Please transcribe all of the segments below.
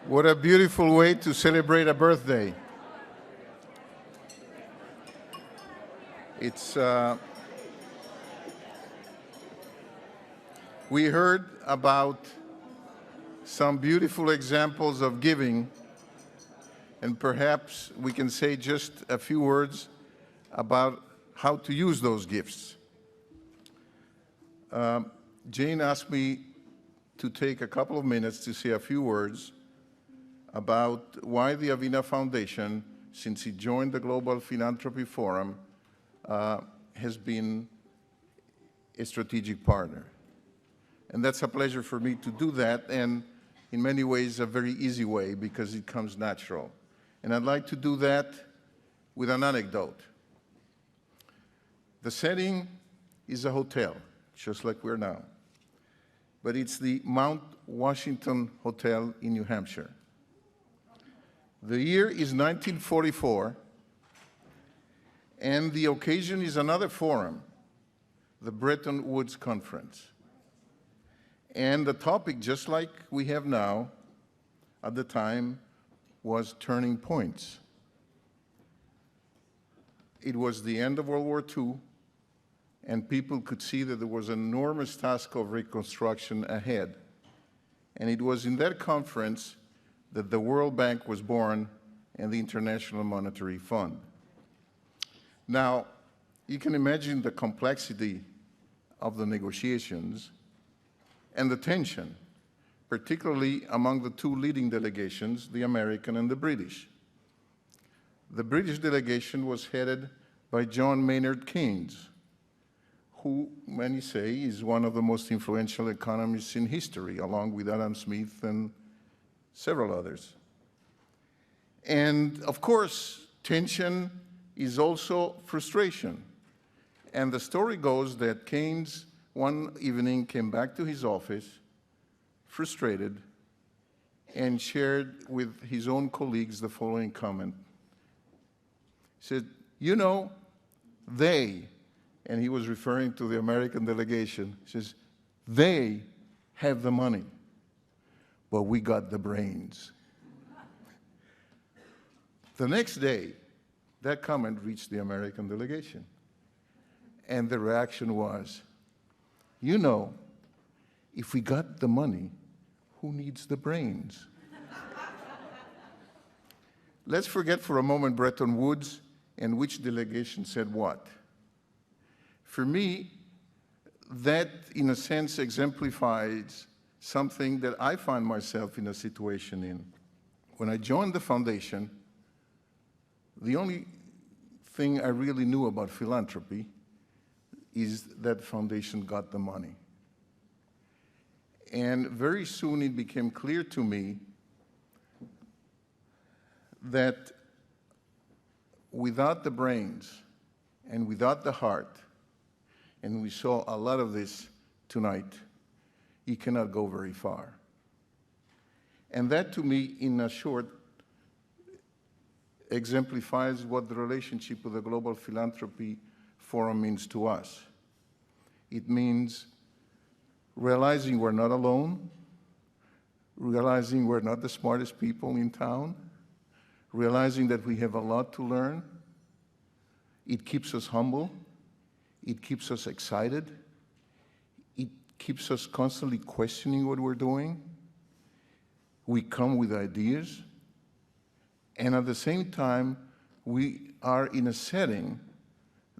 What a beautiful way to celebrate a birthday. We heard about some beautiful examples of giving, and perhaps we can say just a few words about how to use those gifts. Jane asked me to take a couple of minutes to say a few words about why the AVINA Foundation, since it joined the Global Philanthropy Forum, has been a strategic partner. And that's a pleasure for me to do that, and in many ways a very easy way because it comes natural. And I'd like to do that with an anecdote. The setting is a hotel, just like we're now, but it's the Mount Washington Hotel in New Hampshire. The year is 1944, and the occasion is another forum, the Bretton Woods Conference. And the topic, just like we have now, at the time, was turning points. It was the end of World War II, and people could see that there was an enormous task of reconstruction ahead. And it was in that conference that the World Bank was born and the International Monetary Fund. Now, you can imagine the complexity of the negotiations and the tension, particularly among the two leading delegations, the American and the British. The British delegation was headed by John Maynard Keynes, who many say is one of the most influential economists in history, along with Adam Smith and several others. And of course, tension is also frustration. And the story goes that Keynes one evening came back to his office, frustrated, and shared with his own colleagues the following comment. He said, "You know, they," and he was referring to the American delegation, he says, "they have the money, but we got the brains." The next day, that comment reached the American delegation, and the reaction was, "You know, if we got the money, who needs the brains?" Let's forget for a moment Bretton Woods and which delegation said what. For me, that, in a sense, exemplifies something that I find myself in a situation in. When I joined the foundation, the only thing I really knew about philanthropy is that foundation got the money. And very soon it became clear to me that without the brains and without the heart, and we saw a lot of this tonight, you cannot go very far. And that, to me, in a short, exemplifies what the relationship with the Global Philanthropy Forum means to us. It means realizing we're not alone, realizing we're not the smartest people in town, realizing that we have a lot to learn. It keeps us humble. It keeps us excited. It keeps us constantly questioning what we're doing. We come with ideas. And at the same time, we are in a setting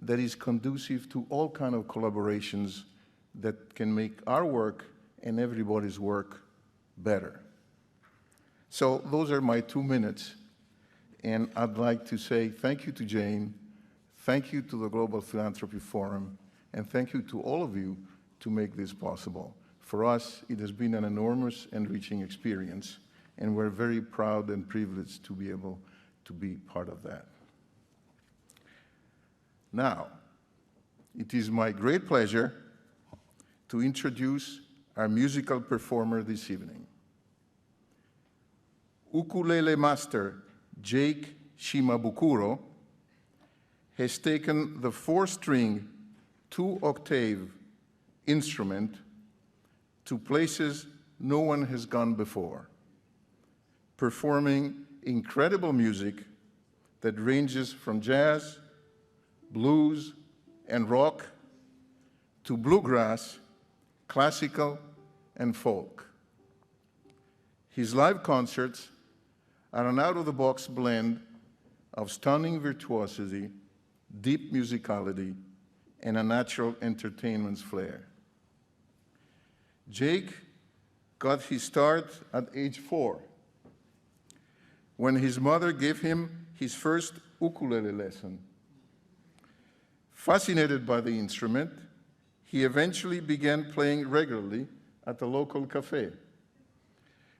that is conducive to all kinds of collaborations that can make our work and everybody's work better. So those are my 2 minutes. And I'd like to say thank you to Jane, thank you to the Global Philanthropy Forum, and thank you to all of you to make this possible. For us, it has been an enormous, enriching experience, and we're very proud and privileged to be able to be part of that. Now, it is my great pleasure to introduce our musical performer this evening. Ukulele master Jake Shimabukuro has taken the 4-string, 2-octave instrument to places no one has gone before. performing incredible music that ranges from jazz, blues, and rock to bluegrass, classical, and folk. His live concerts are an out-of-the-box blend of stunning virtuosity, deep musicality, and a natural entertainment's flair. Jake got his start at age 4, when his mother gave him his first ukulele lesson. Fascinated by the instrument, he eventually began playing regularly at the local cafe,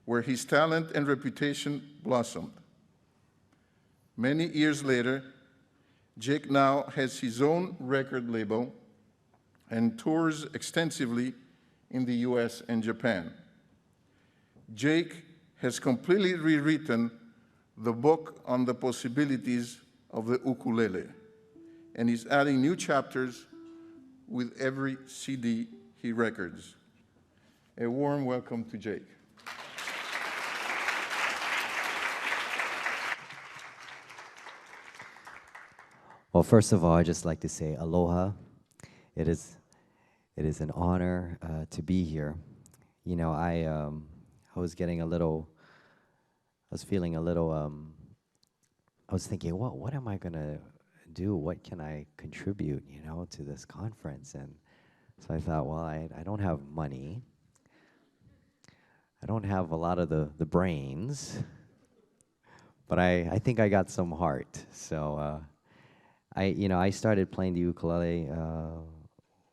where his talent and reputation blossomed. Many years later, Jake now has his own record label and tours extensively in the US and Japan. Jake has completely rewritten the book on the possibilities of the ukulele, and is adding new chapters with every CD he records. A warm welcome to Jake. Well, first of all, I'd just like to say aloha. It is an honor to be here. You know, I was feeling a little, I was thinking, what am I gonna do? What can I contribute, you know, to this conference? And so I thought, well, I don't have money. I don't have a lot of the brains, but I think I got some heart. So I started playing the ukulele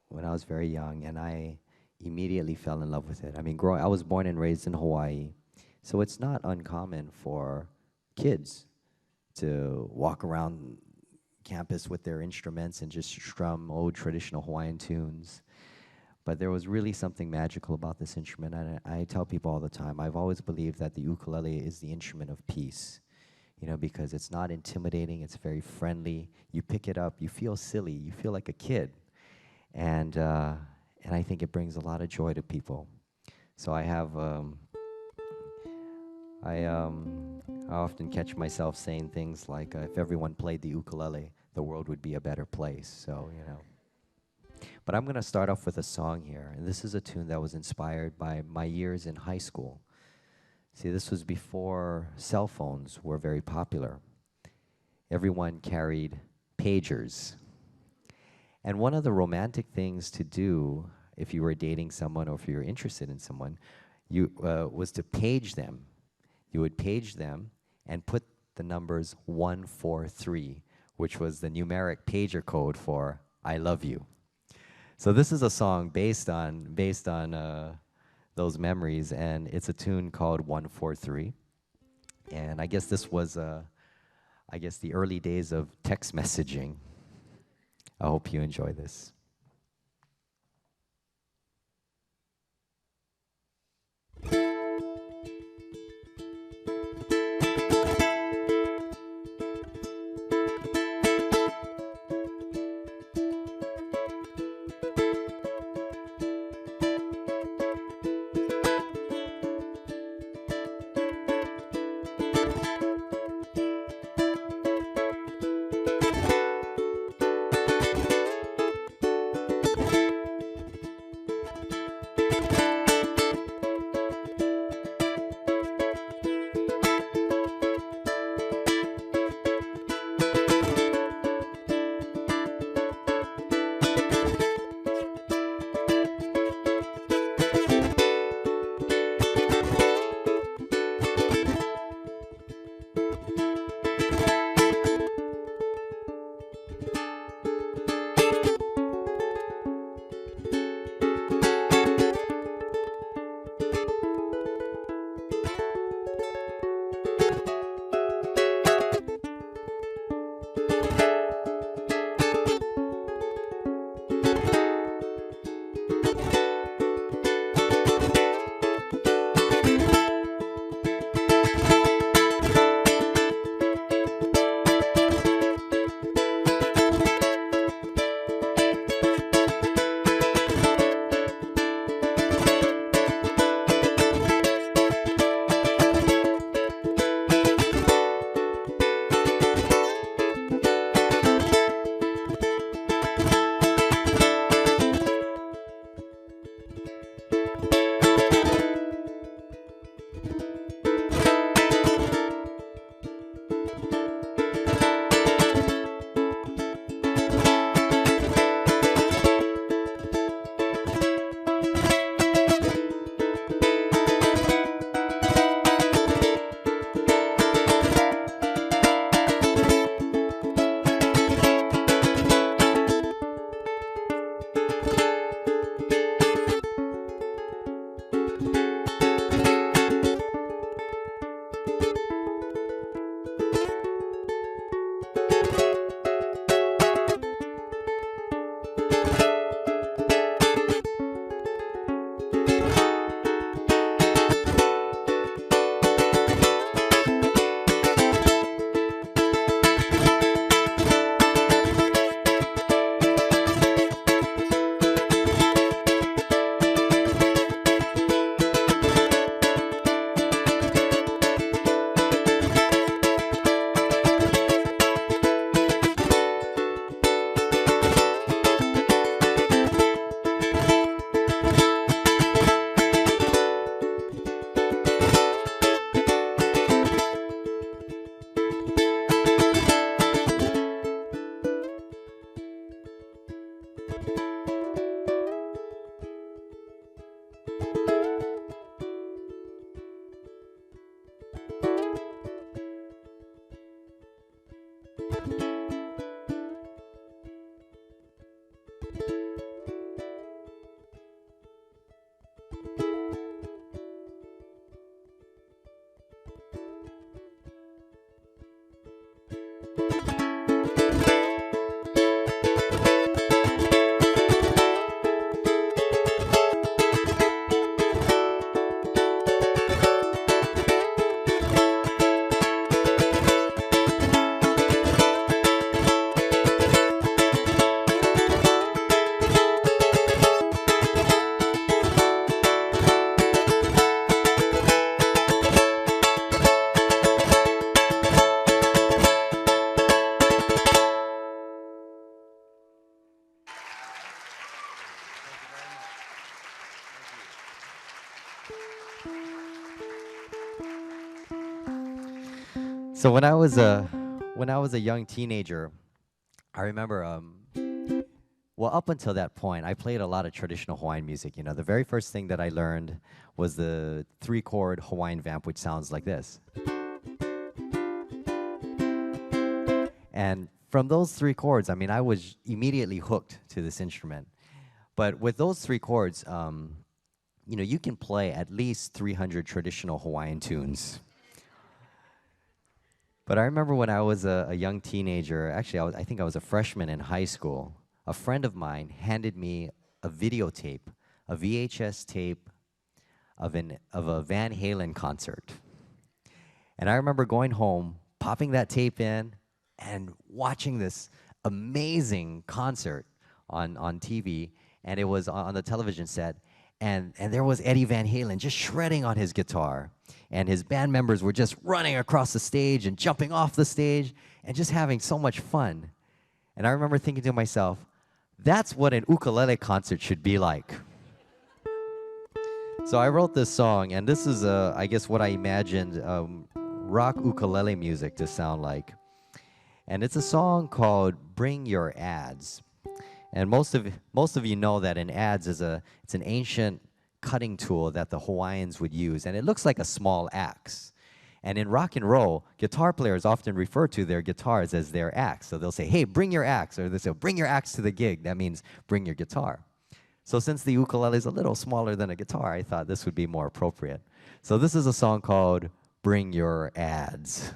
when I was very young, and I immediately fell in love with it. I mean, I was born and raised in Hawaii, so it's not uncommon for kids to walk around campus with their instruments and just strum old traditional Hawaiian tunes. But there was really something magical about this instrument, and I tell people all the time, I've always believed that the ukulele is the instrument of peace, you know, because it's not intimidating, it's very friendly. You pick it up, you feel silly, you feel like a kid, and I think it brings a lot of joy to people. So I have, I often catch myself saying things like, if everyone played the ukulele, the world would be a better place, so, you know. But I'm gonna start off with a song here, and this is a tune that was inspired by my years in high school. See, this was before cell phones were very popular. Everyone carried pagers. And one of the romantic things to do if you were dating someone or if you were interested in someone, was to page them. You would page them and put the numbers 143, which was the numeric pager code for I love you. So this is a song based on those memories, and it's a tune called 143. And I guess this was the early days of text messaging. I hope you enjoy this. So when I was a young teenager, I remember well, up until that point, I played a lot of traditional Hawaiian music. You know, the very first thing that I learned was the 3-chord Hawaiian vamp, which sounds like this. And from those 3 chords, I mean, I was immediately hooked to this instrument. But with those 3 chords, you know, you can play at least 300 traditional Hawaiian tunes. But I remember when I was a young teenager, actually, I think I was a freshman in high school, a friend of mine handed me a videotape, a VHS tape of a Van Halen concert. And I remember going home, popping that tape in, and watching this amazing concert on TV. And it was on the television set. And there was Eddie Van Halen just shredding on his guitar. And his band members were just running across the stage and jumping off the stage and just having so much fun. And I remember thinking to myself, that's what an ukulele concert should be like. So I wrote this song, and this is, I guess, what I imagined rock ukulele music to sound like. And it's a song called Bring Your Adze. And most of you know that an adze it's an ancient cutting tool that the Hawaiians would use, and it looks like a small axe. And in rock and roll, guitar players often refer to their guitars as their axe. So they'll say, hey, bring your axe, or they'll say, bring your axe to the gig. That means bring your guitar. So since the ukulele is a little smaller than a guitar, I thought this would be more appropriate. So this is a song called Bring Your Adze.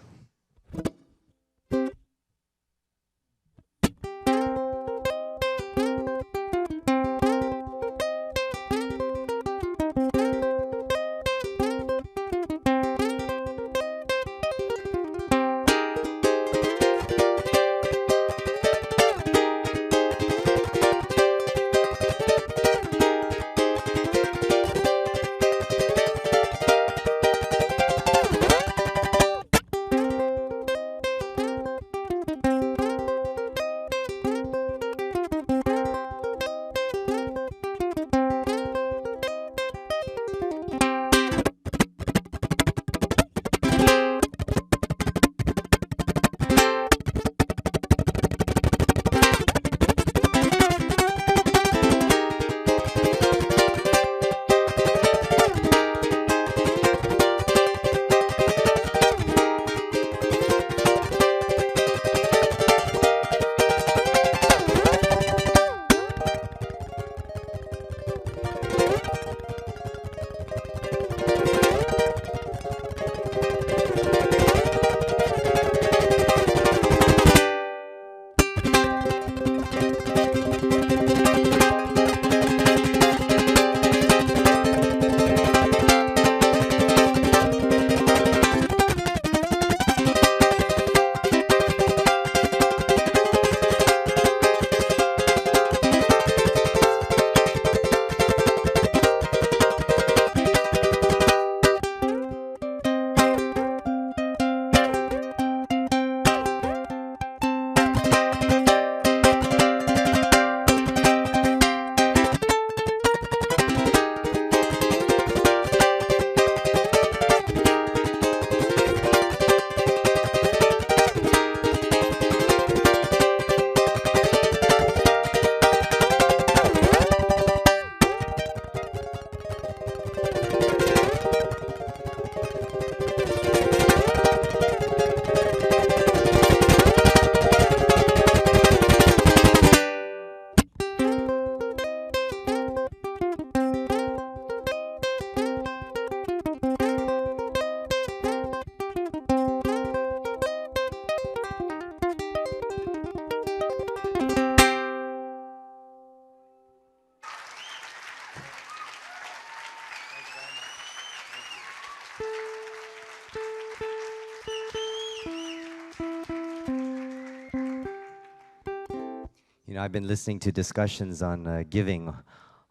You know, I've been listening to discussions on giving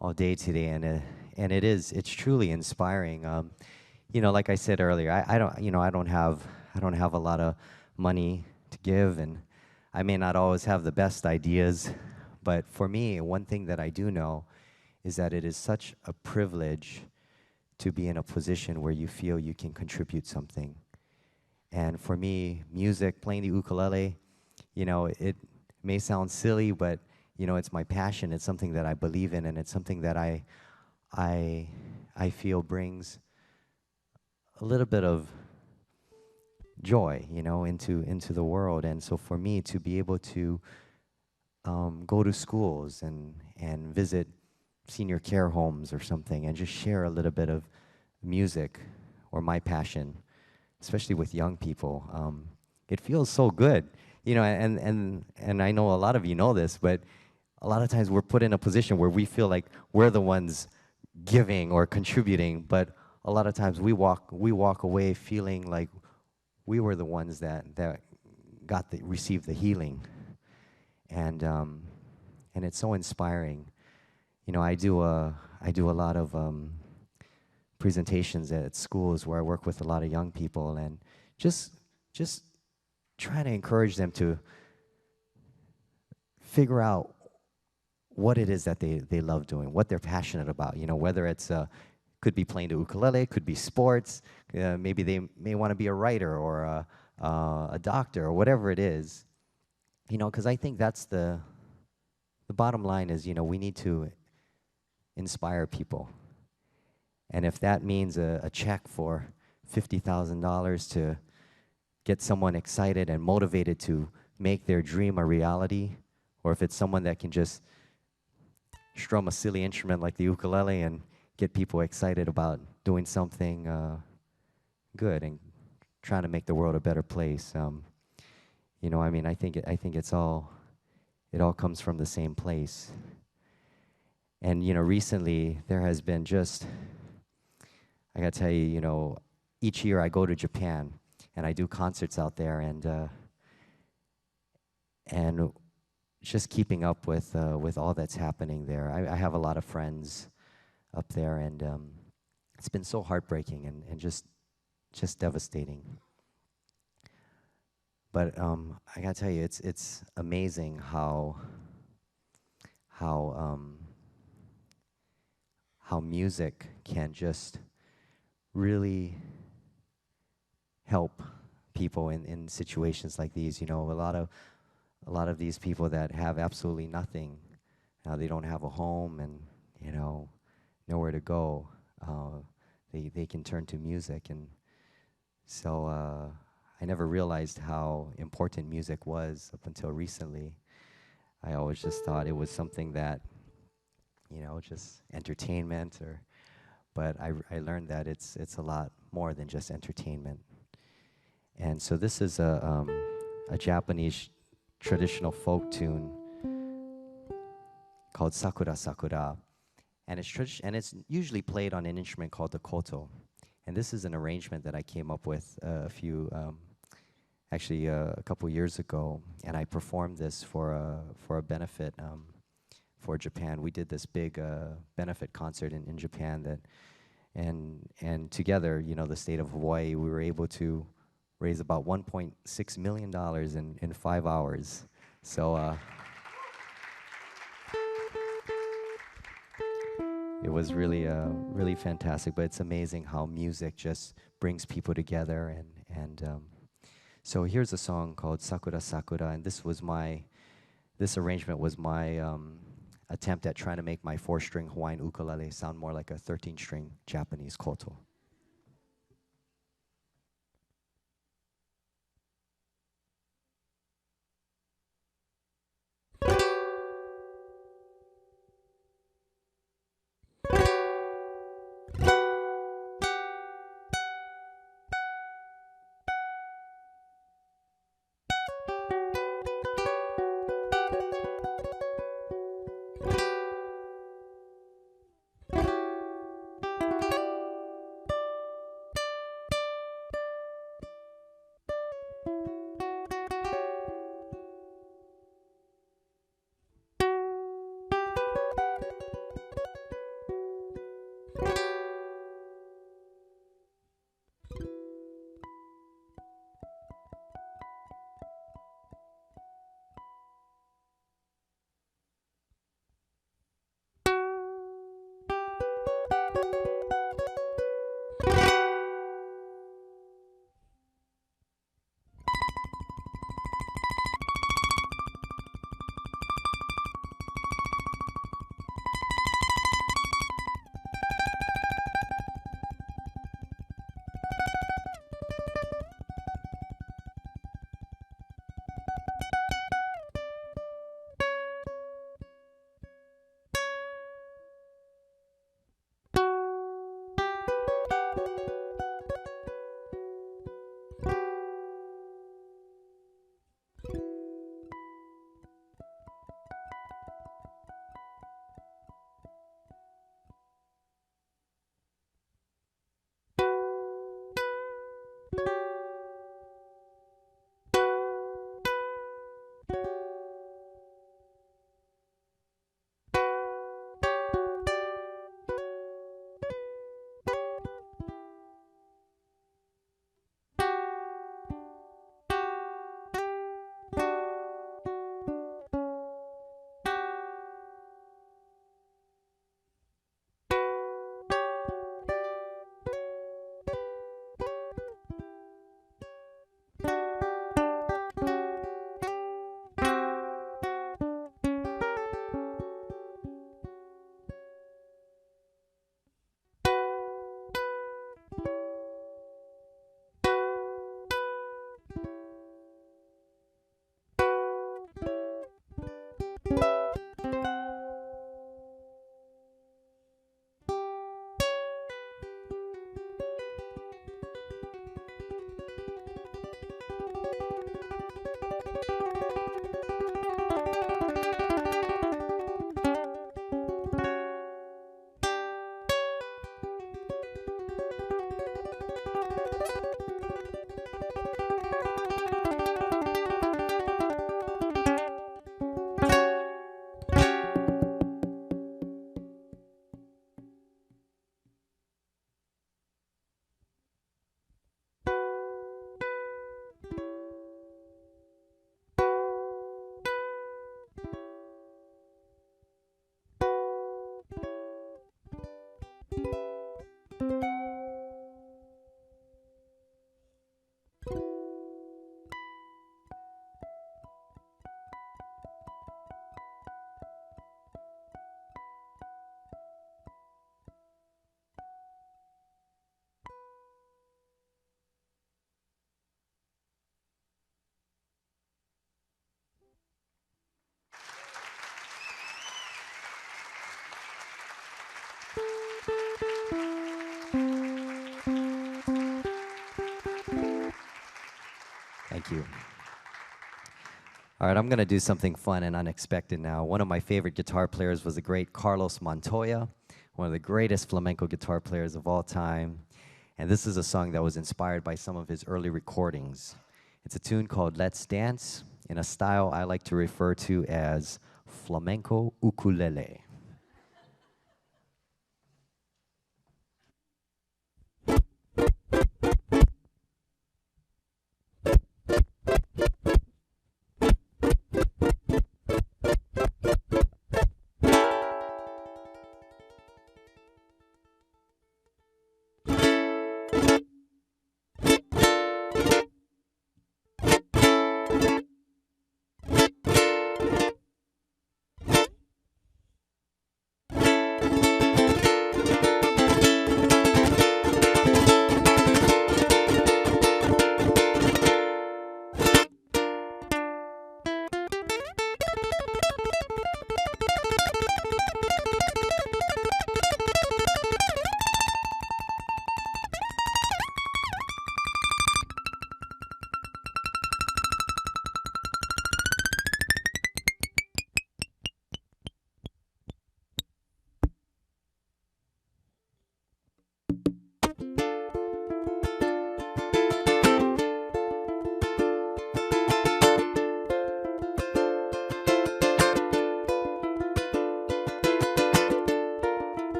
all day today, and it's truly inspiring. You know, like I said earlier, I don't have a lot of money to give, and I may not always have the best ideas, but for me, one thing that I do know is that it is such a privilege to be in a position where you feel you can contribute something. And for me, music, playing the ukulele, it may sound silly, but it's my passion. It's something that I believe in, and it's something that I I feel brings a little bit of joy, into the world. And so for me to be able to go to schools and visit senior care homes or something and just share a little bit of music or my passion, especially with young people, it feels so good. And I know a lot of you know this, but a lot of times we're put in a position where we feel like we're the ones giving or contributing, but a lot of times we walk away feeling like we were the ones that received the healing. And it's so inspiring. I do a lot of presentations at schools where I work with a lot of young people, and just trying to encourage them to figure out what it is that they love doing, what they're passionate about. Whether it's could be playing the ukulele, could be sports, maybe they may want to be a writer or a doctor or whatever it is. Because I think that's the bottom line is, we need to inspire people. And if that means a check for $50,000 to get someone excited and motivated to make their dream a reality, or if it's someone that can just strum a silly instrument like the ukulele and get people excited about doing something good and trying to make the world a better place. I think it all comes from the same place. And recently there has been I gotta tell you, each year I go to Japan and I do concerts out there, and just keeping up with all that's happening there. I have a lot of friends up there, and it's been so heartbreaking and just devastating. But I gotta tell you, it's amazing how music can just really help people in situations like these. A lot of these people that have absolutely nothing, they don't have a home and nowhere to go. They can turn to music, and so I never realized how important music was up until recently. I always just thought it was something that, just entertainment, but I learned that it's a lot more than just entertainment. And so this is a Japanese traditional folk tune called Sakura Sakura, and it's usually played on an instrument called the koto. And this is an arrangement that I came up with a couple years ago, and I performed this for a benefit for Japan. We did this big benefit concert in Japan and together, the state of Hawaii, we were able to raise about $1.6 million in 5 hours. So it was really fantastic. But it's amazing how music just brings people together. And so here's a song called Sakura Sakura, and this arrangement was my attempt at trying to make my 4-string Hawaiian ukulele sound more like a 13-string Japanese koto. Thank you. All right, I'm going to do something fun and unexpected now. One of my favorite guitar players was the great Carlos Montoya, one of the greatest flamenco guitar players of all time. And this is a song that was inspired by some of his early recordings. It's a tune called Let's Dance, in a style I like to refer to as flamenco ukulele.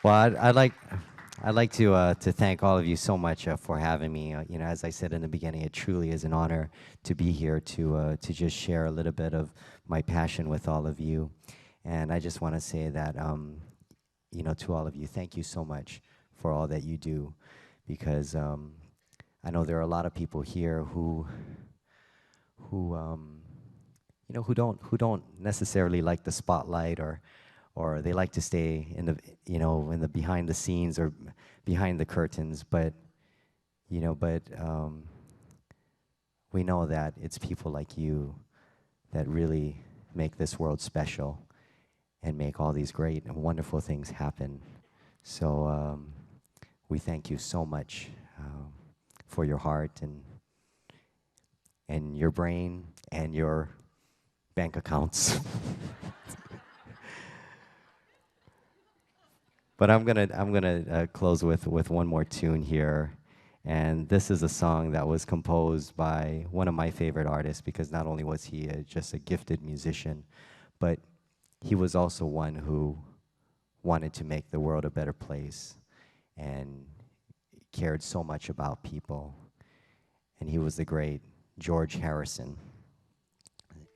Well, I'd like to thank all of you so much for having me. You know, as I said in the beginning, it truly is an honor to be here to just share a little bit of my passion with all of you. And I just want to say that, you know, to all of you, thank you so much for all that you do, because I know there are a lot of people here who you know, who don't necessarily like the spotlight, or they like to stay in the, you know, in the behind the scenes or behind the curtains. But you know, we know that it's people like you that really make this world special and make all these great and wonderful things happen. So we thank you so much for your heart and your brain and your bank accounts. But I'm gonna close with one more tune here, and this is a song that was composed by one of my favorite artists, because not only was he just a gifted musician, but he was also one who wanted to make the world a better place and cared so much about people. And he was the great George Harrison,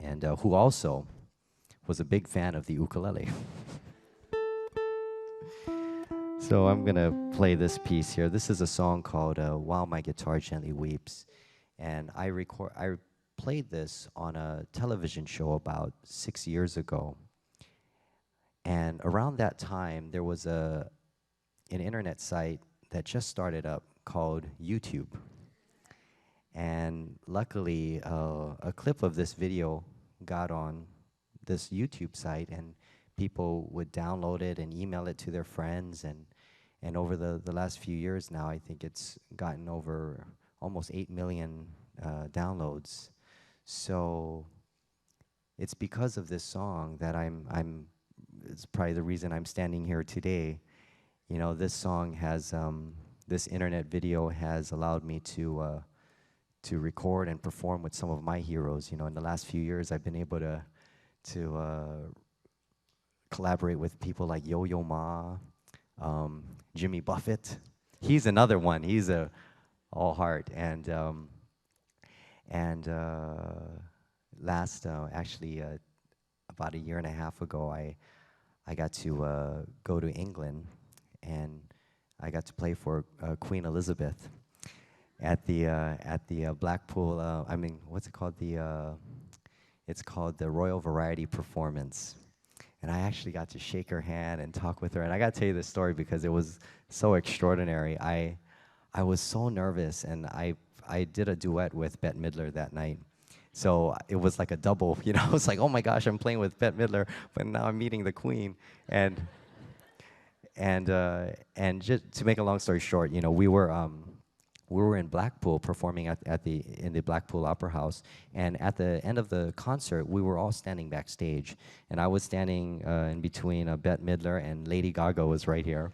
and who also was a big fan of the ukulele. So I'm gonna play this piece here. This is a song called "While My Guitar Gently Weeps," and I played this on a television show about 6 years ago. And around that time, there was an internet site that just started up called YouTube. And luckily, a clip of this video got on this YouTube site, and people would download it and email it to their friends. And over the last few years now, I think it's gotten over almost 8 million downloads. So it's because of this song that it's probably the reason I'm standing here today. You know, this song has, this internet video has allowed me to record and perform with some of my heroes. You know, in the last few years, I've been able to collaborate with people like Yo-Yo Ma, Jimmy Buffett. He's another one. He's all heart. And last, actually, about a year and a half ago, I got to go to England, and I got to play for Queen Elizabeth at the Blackpool. I mean, what's it called? It's called the Royal Variety Performance. And I actually got to shake her hand and talk with her. And I got to tell you this story because it was so extraordinary. I was so nervous, and I did a duet with Bette Midler that night. So it was like a double, you know. It's like, oh my gosh, I'm playing with Bette Midler, but now I'm meeting the Queen. And just to make a long story short, you know, we were in Blackpool performing in the Blackpool Opera House, and at the end of the concert, we were all standing backstage, and I was standing in between Bette Midler, and Lady Gaga was right here,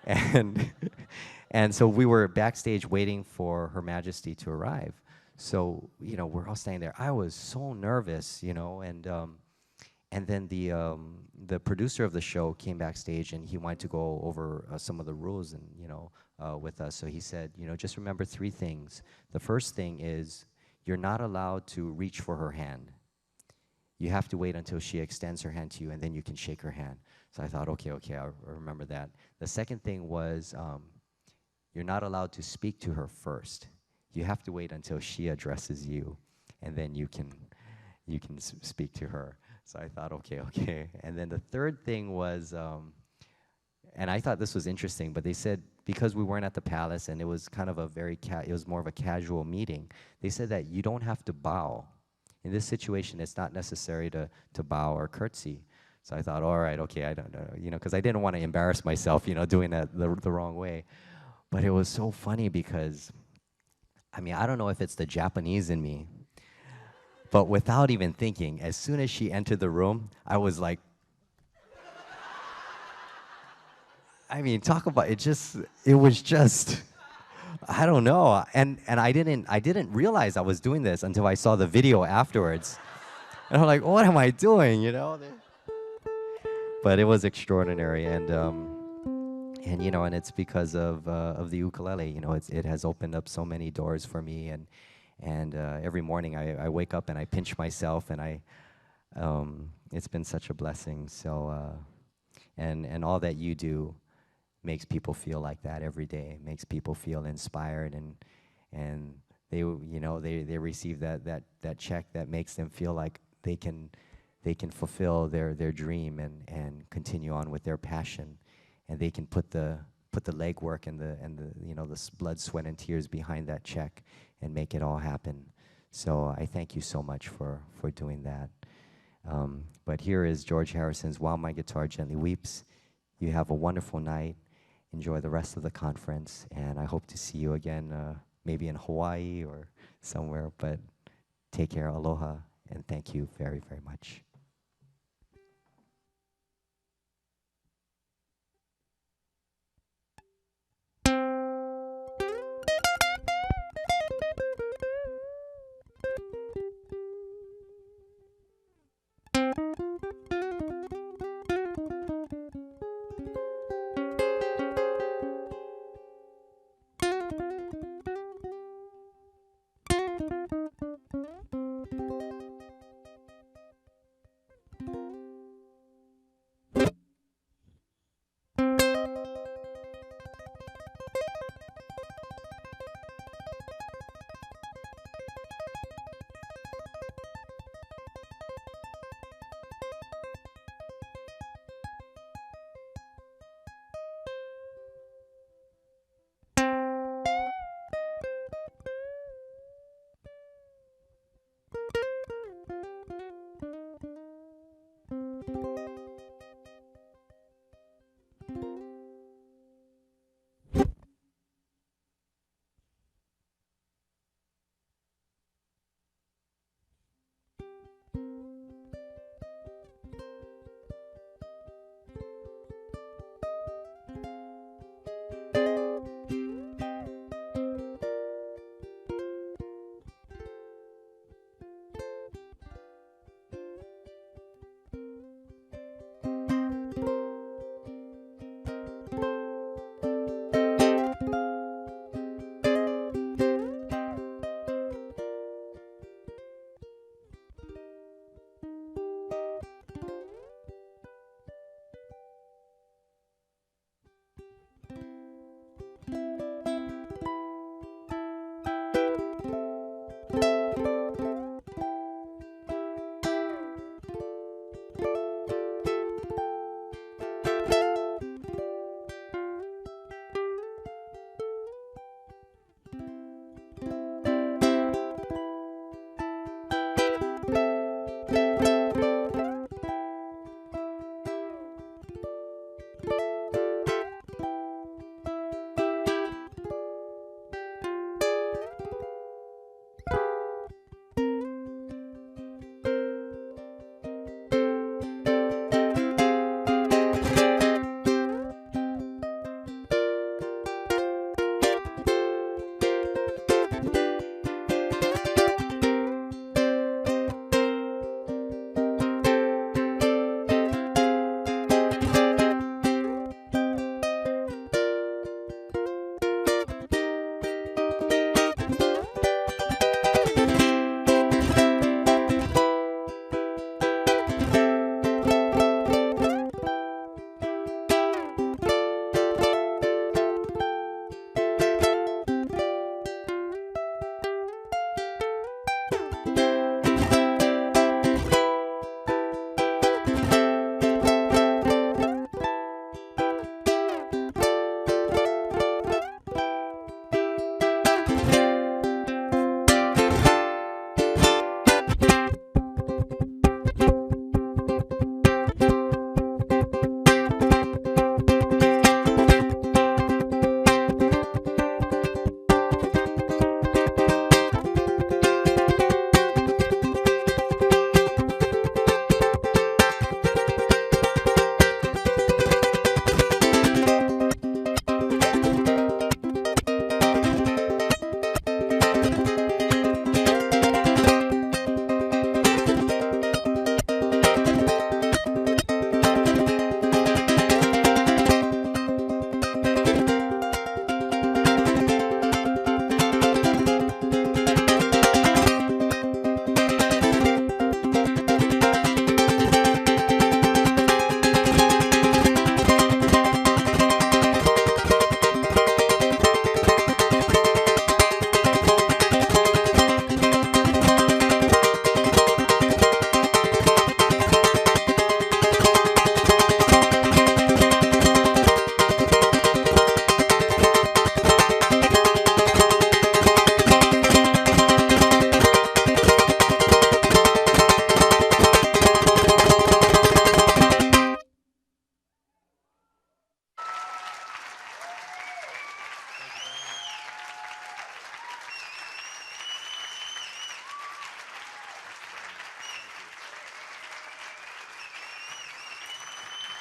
and so we were backstage waiting for Her Majesty to arrive. So, you know, we're all standing there. I was so nervous, you know, and then the producer of the show came backstage, and he wanted to go over some of the rules, and you know, with us. So he said, you know, just remember 3 things. The first thing is you're not allowed to reach for her hand. You have to wait until she extends her hand to you, and then you can shake her hand. So I thought, okay, I'll remember that. The second thing was you're not allowed to speak to her first. You have to wait until she addresses you, and then you can speak to her. So I thought, okay. And then the third thing was, and I thought this was interesting, but they said because we weren't at the palace and it was kind of a it was more of a casual meeting, they said that you don't have to bow. In this situation, it's not necessary to bow or curtsy. So I thought, all right, okay, I don't know, you know, because I didn't want to embarrass myself, you know, doing that the wrong way. But it was so funny because, I mean, I don't know if it's the Japanese in me, but without even thinking, as soon as she entered the room, I was like, I mean, talk about it. It was just, I don't know. And I didn't realize I was doing this until I saw the video afterwards. And I'm like, what am I doing, you know? But it was extraordinary. And And you know, and it's because of the ukulele. You know, it has opened up so many doors for me, and every morning I wake up and I pinch myself, and it's been such a blessing. So and all that you do makes people feel like that every day. Makes people feel inspired, and they receive that check that makes them feel like they can fulfill their dream and continue on with their passion, and they can put the legwork and the blood, sweat, and tears behind that check and make it all happen. So I thank you so much for doing that. But here is George Harrison's "While My Guitar Gently Weeps." You have a wonderful night. Enjoy the rest of the conference, and I hope to see you again, maybe in Hawaii or somewhere. But take care, aloha, and thank you very, very much.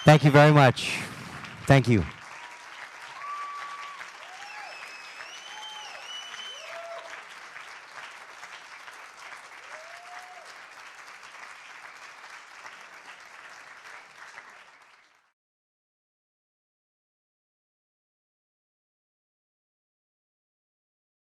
Thank you very much. Thank you.